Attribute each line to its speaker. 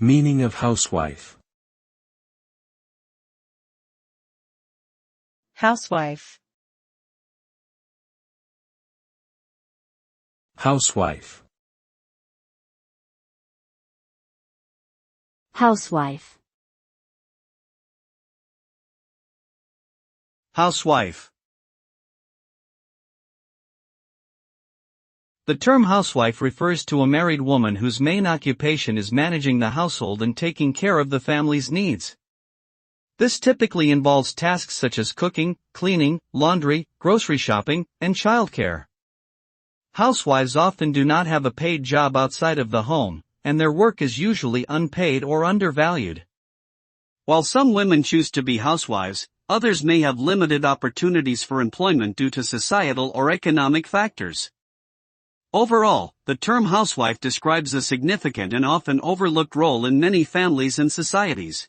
Speaker 1: Meaning of housewife.
Speaker 2: Housewife.
Speaker 1: Housewife.
Speaker 3: Housewife.
Speaker 4: Housewife. The term housewife refers to a married woman whose main occupation is managing the household and taking care of the family's needs. This typically involves tasks such as cooking, cleaning, laundry, grocery shopping, and childcare. Housewives often do not have a paid job outside of the home, and their work is usually unpaid or undervalued. While some women choose to be housewives, others may have limited opportunities for employment due to societal or economic factors. Overall, the term housewife describes a significant and often overlooked role in many families and societies.